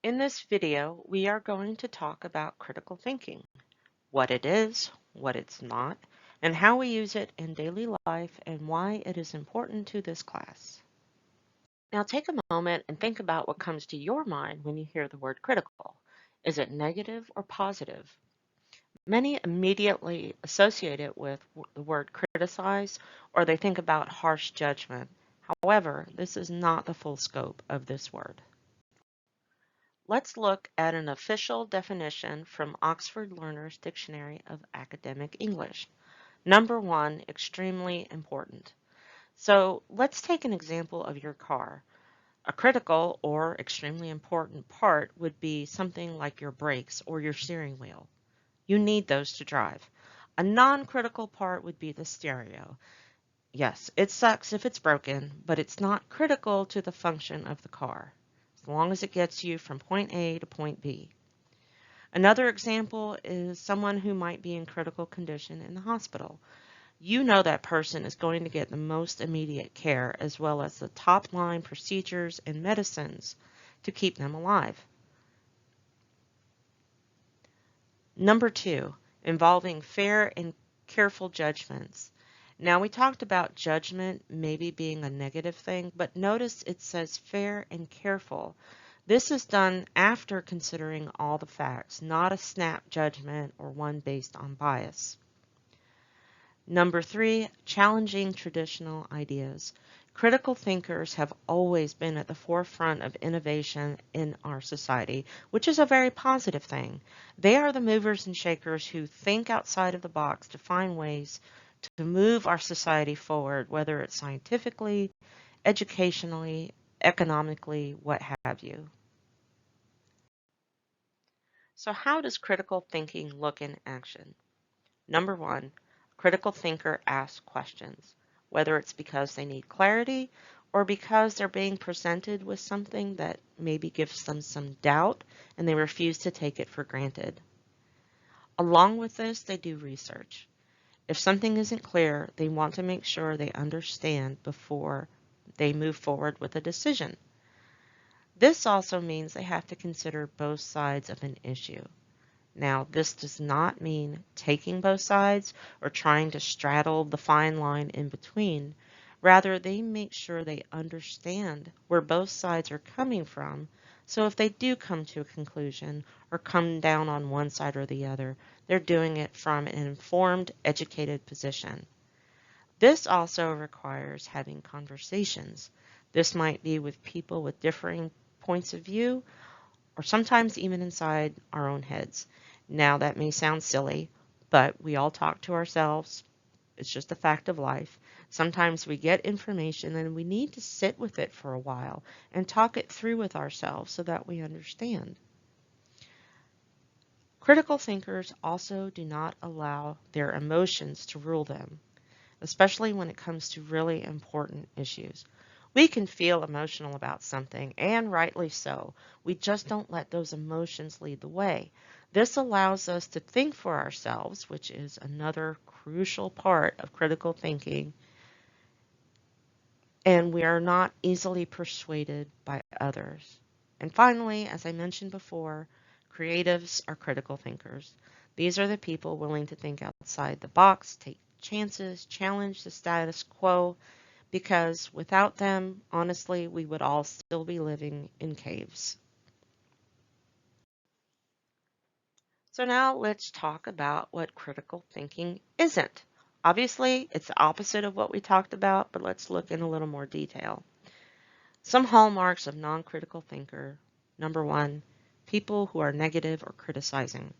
In this video, we are going to talk about critical thinking, what it is, what it's not, and how we use it in daily life and why it is important to this class. Now take a moment and think about what comes to your mind when you hear the word critical. Is it negative or positive? Many immediately associate it with the word criticize, or they think about harsh judgment. However, this is not the full scope of this word. Let's look at an official definition from Oxford Learner's Dictionary of Academic English. Number one, extremely important. So let's take an example of your car. A critical or extremely important part would be something like your brakes or your steering wheel. You need those to drive. A non-critical part would be the stereo. Yes, it sucks if it's broken, but it's not critical to the function of the car, as long as it gets you from point A to point B. Another example is someone who might be in critical condition in the hospital. You know that person is going to get the most immediate care as well as the top line procedures and medicines to keep them alive. Number two, involving fair and careful judgments. Now we talked about judgment maybe being a negative thing, but notice it says fair and careful. This is done after considering all the facts, not a snap judgment or one based on bias. Number three, challenging traditional ideas. Critical thinkers have always been at the forefront of innovation in our society, which is a very positive thing. They are the movers and shakers who think outside of the box to find ways to move our society forward, whether it's scientifically, educationally, economically, what have you. So how does critical thinking look in action? Number one, critical thinker asks questions, whether it's because they need clarity or because they're being presented with something that maybe gives them some doubt and they refuse to take it for granted. Along with this, they do research. If something isn't clear, they want to make sure they understand before they move forward with a decision. This also means they have to consider both sides of an issue. Now, this does not mean taking both sides or trying to straddle the fine line in between. Rather, they make sure they understand where both sides are coming from, so if they do come to a conclusion or come down on one side or the other, they're doing it from an informed, educated position. This also requires having conversations. This might be with people with differing points of view, or sometimes even inside our own heads. Now that may sound silly, but we all talk to ourselves. It's just a fact of life. Sometimes we get information and we need to sit with it for a while and talk it through with ourselves so that we understand. Critical thinkers also do not allow their emotions to rule them, especially when it comes to really important issues. We can feel emotional about something, and rightly so. We just don't let those emotions lead the way. This allows us to think for ourselves, which is another crucial part of critical thinking, and we are not easily persuaded by others. And finally, as I mentioned before, creatives are critical thinkers. These are the people willing to think outside the box, take chances, challenge the status quo, because without them, honestly, we would all still be living in caves. So now let's talk about what critical thinking isn't. Obviously, it's the opposite of what we talked about, but let's look in a little more detail. Some hallmarks of non-critical thinker. Number one, people who are negative or criticizing.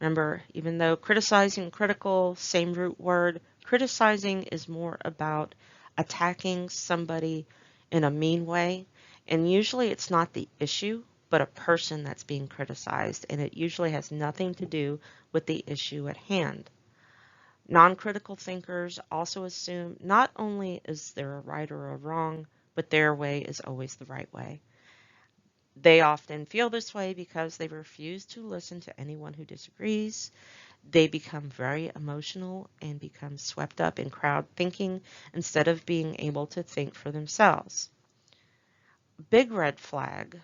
Remember, even though criticizing and critical, same root word, criticizing is more about attacking somebody in a mean way. And usually it's not the issue, but a person that's being criticized. And it usually has nothing to do with the issue at hand. Non-critical thinkers also assume not only is there a right or a wrong, but their way is always the right way. They often feel this way because they refuse to listen to anyone who disagrees. They become very emotional and become swept up in crowd thinking instead of being able to think for themselves. Big red flag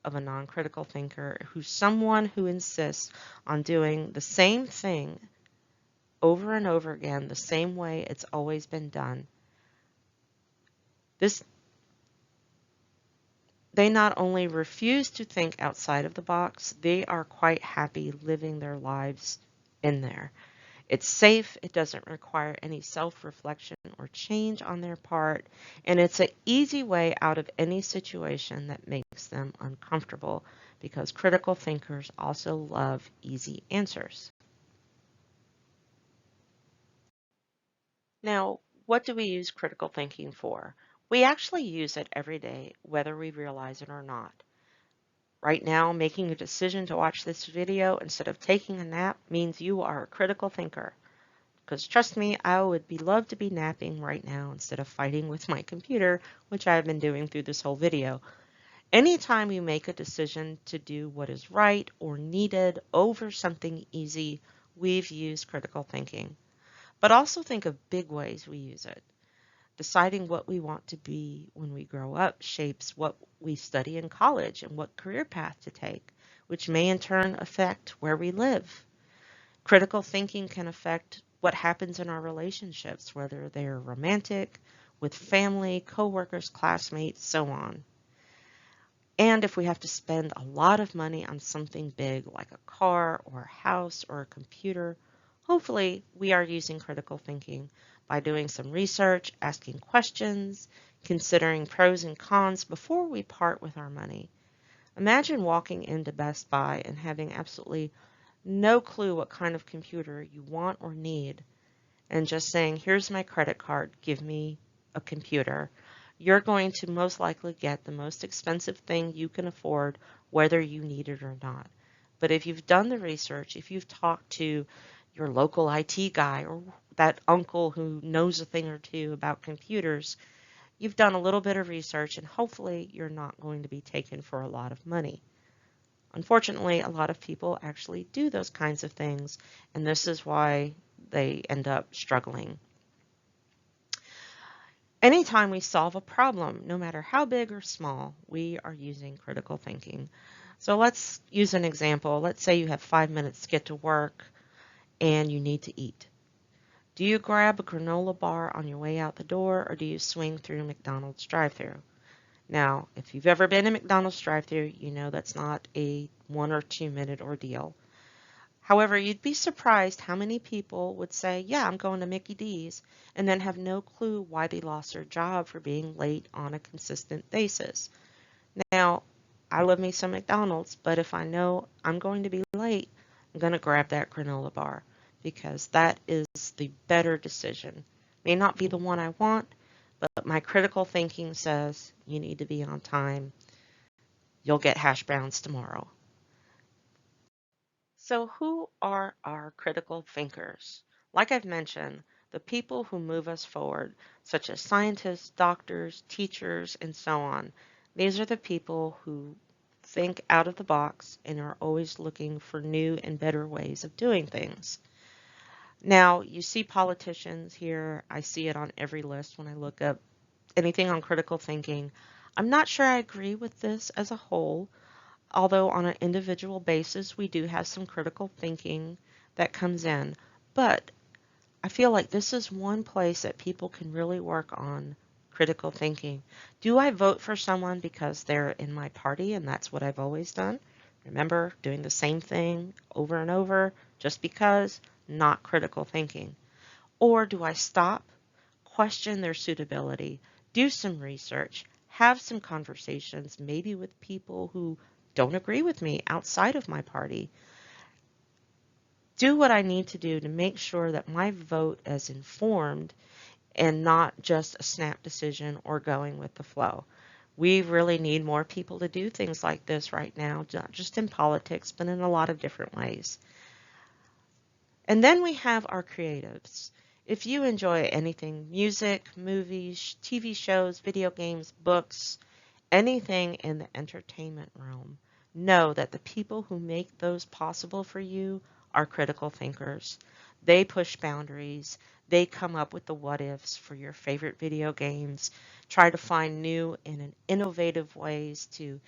of a non-critical thinker, who's someone who insists on doing the same thing over and over again, the same way it's always been done. They not only refuse to think outside of the box, they are quite happy living their lives in there. It's safe, it doesn't require any self-reflection or change on their part, and it's an easy way out of any situation that makes them uncomfortable, because critical thinkers also love easy answers. Now, what do we use critical thinking for? We actually use it every day, whether we realize it or not. Right now, making a decision to watch this video instead of taking a nap means you are a critical thinker. Because trust me, I would be love to be napping right now instead of fighting with my computer, which I've been doing through this whole video. Anytime you make a decision to do what is right or needed over something easy, we've used critical thinking. But also think of big ways we use it. Deciding what we want to be when we grow up shapes what we study in college and what career path to take, which may in turn affect where we live. Critical thinking can affect what happens in our relationships, whether they're romantic, with family, coworkers, classmates, so on. And if we have to spend a lot of money on something big like a car or a house or a computer, hopefully we are using critical thinking by doing some research, asking questions, considering pros and cons before we part with our money. Imagine walking into Best Buy and having absolutely no clue what kind of computer you want or need, and just saying, here's my credit card, give me a computer. You're going to most likely get the most expensive thing you can afford, whether you need it or not. But if you've done the research, if you've talked to your local IT guy or that uncle who knows a thing or two about computers, you've done a little bit of research and hopefully you're not going to be taken for a lot of money. Unfortunately, a lot of people actually do those kinds of things, and this is why they end up struggling. Anytime we solve a problem, no matter how big or small, we are using critical thinking. So let's use an example. Let's say you have 5 minutes to get to work and you need to eat. Do you grab a granola bar on your way out the door, or do you swing through McDonald's drive-thru? Now, if you've ever been in McDonald's drive-thru, you know that's not a 1 or 2 minute ordeal. However, you'd be surprised how many people would say, yeah, I'm going to Mickey D's, and then have no clue why they lost their job for being late on a consistent basis. Now, I love me some McDonald's, but if I know I'm going to be late, I'm going to grab that granola bar because that is the better decision. May not be the one I want, but my critical thinking says you need to be on time. You'll get hash browns tomorrow. So, who are our critical thinkers? Like I've mentioned, the people who move us forward, such as scientists, doctors, teachers, and so on. These are the people who think out of the box and are always looking for new and better ways of doing things. Now, you see politicians here. I see it on every list when I look up anything on critical thinking. I'm not sure I agree with this as a whole, although on an individual basis, we do have some critical thinking that comes in. But I feel like this is one place that people can really work on critical thinking. Do I vote for someone because they're in my party and that's what I've always done? Remember, doing the same thing over and over just because? Not critical thinking. Or do I stop, question their suitability, do some research, have some conversations, maybe with people who don't agree with me outside of my party, do what I need to do to make sure that my vote is informed and not just a snap decision or going with the flow. We really need more people to do things like this right now, not just in politics, but in a lot of different ways. And then we have our creatives. If you enjoy anything, music, movies, TV shows, video games, books, anything in the entertainment realm, know that the people who make those possible for you are critical thinkers. They push boundaries. They come up with the what ifs for your favorite video games, try to find new and innovative ways to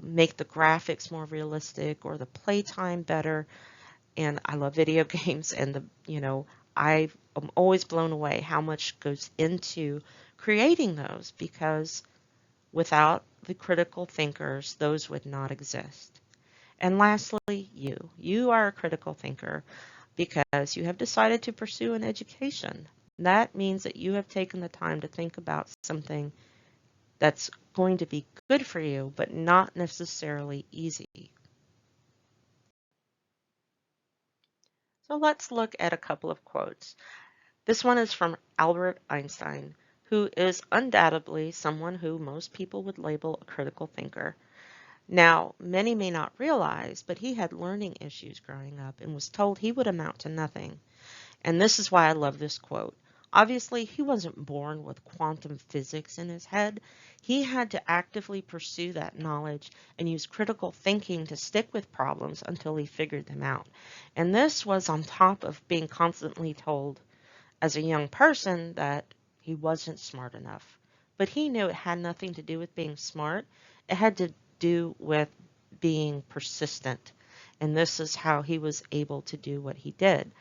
make the graphics more realistic or the playtime better. And I love video games, and I am always blown away how much goes into creating those, because without the critical thinkers, those would not exist. And lastly, you are a critical thinker because you have decided to pursue an education. That means that you have taken the time to think about something that's going to be good for you, but not necessarily easy. So let's look at a couple of quotes. This one is from Albert Einstein, who is undoubtedly someone who most people would label a critical thinker. Now, many may not realize, but he had learning issues growing up and was told he would amount to nothing. And this is why I love this quote. Obviously, he wasn't born with quantum physics in his head. He had to actively pursue that knowledge and use critical thinking to stick with problems until he figured them out. And this was on top of being constantly told as a young person that he wasn't smart enough. But he knew it had nothing to do with being smart. It had to do with being persistent. And this is how he was able to do what he did.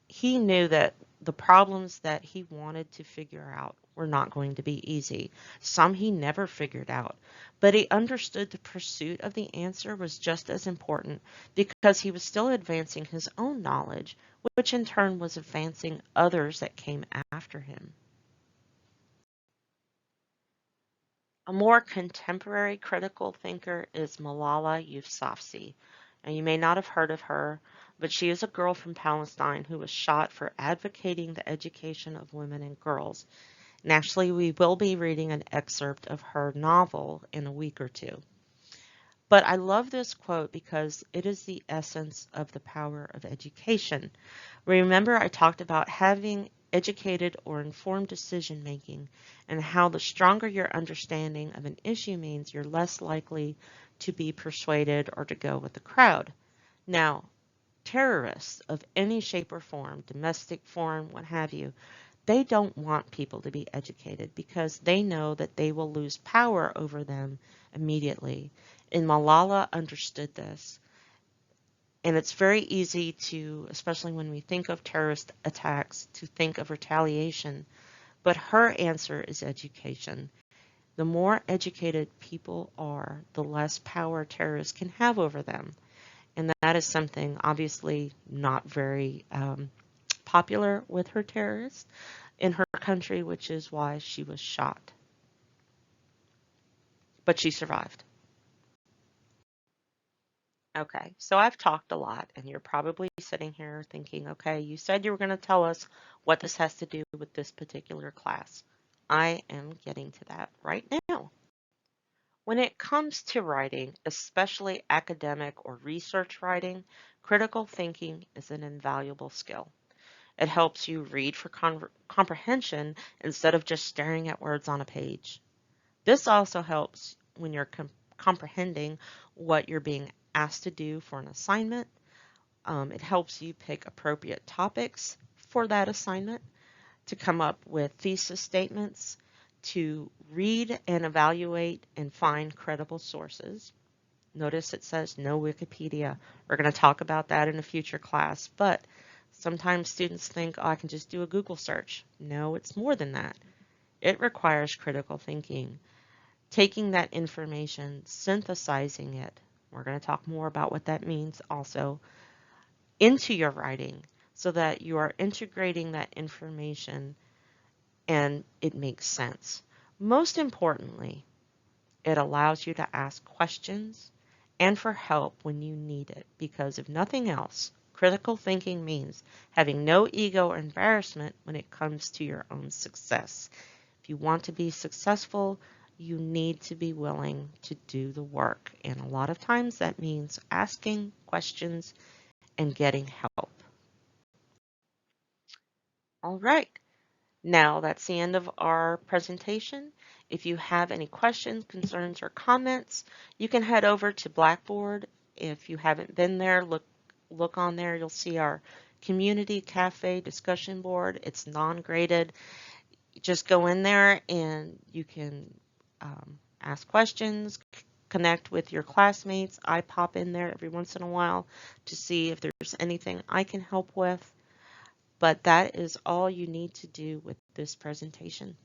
He knew that the problems that he wanted to figure out were not going to be easy. Some he never figured out, but he understood the pursuit of the answer was just as important because he was still advancing his own knowledge, which in turn was advancing others that came after him. A more contemporary critical thinker is Malala Yousafzai, and you may not have heard of her, but she is a girl from Palestine who was shot for advocating the education of women and girls. And actually, we will be reading an excerpt of her novel in a week or two. But I love this quote because it is the essence of the power of education. Remember, I talked about having educated or informed decision making and how the stronger your understanding of an issue means you're less likely to be persuaded or to go with the crowd. Now, terrorists of any shape or form, domestic, foreign, what have you, they don't want people to be educated because they know that they will lose power over them immediately. And Malala understood this. And it's very easy to, especially when we think of terrorist attacks, to think of retaliation. But her answer is education. The more educated people are, the less power terrorists can have over them. And that is something obviously not very popular with her terrorists in her country, which is why she was shot. But she survived. Okay, so I've talked a lot, and you're probably sitting here thinking, okay, you said you were going to tell us what this has to do with this particular class. I am getting to that right now. When it comes to writing, especially academic or research writing, critical thinking is an invaluable skill. It helps you read for comprehension instead of just staring at words on a page. This also helps when you're comprehending what you're being asked to do for an assignment. It helps you pick appropriate topics for that assignment, to come up with thesis statements, to read and evaluate and find credible sources. Notice it says no Wikipedia. We're going to talk about that in a future class, but sometimes students think, oh, I can just do a Google search. No, it's more than that. It requires critical thinking, taking that information, synthesizing it. We're going to talk more about what that means also into your writing so that you are integrating that information and it makes sense. Most importantly, it allows you to ask questions and for help when you need it, because if nothing else, critical thinking means having no ego or embarrassment when it comes to your own success. If you want to be successful, you need to be willing to do the work. And a lot of times that means asking questions and getting help. All right. Now that's the end of our presentation. If you have any questions, concerns, or comments, you can head over to Blackboard. If you haven't been there, look on there. You'll see our community cafe discussion board. It's non-graded. Just go in there and you can ask questions, connect with your classmates. I pop in there every once in a while to see if there's anything I can help with. But that is all you need to do with this presentation.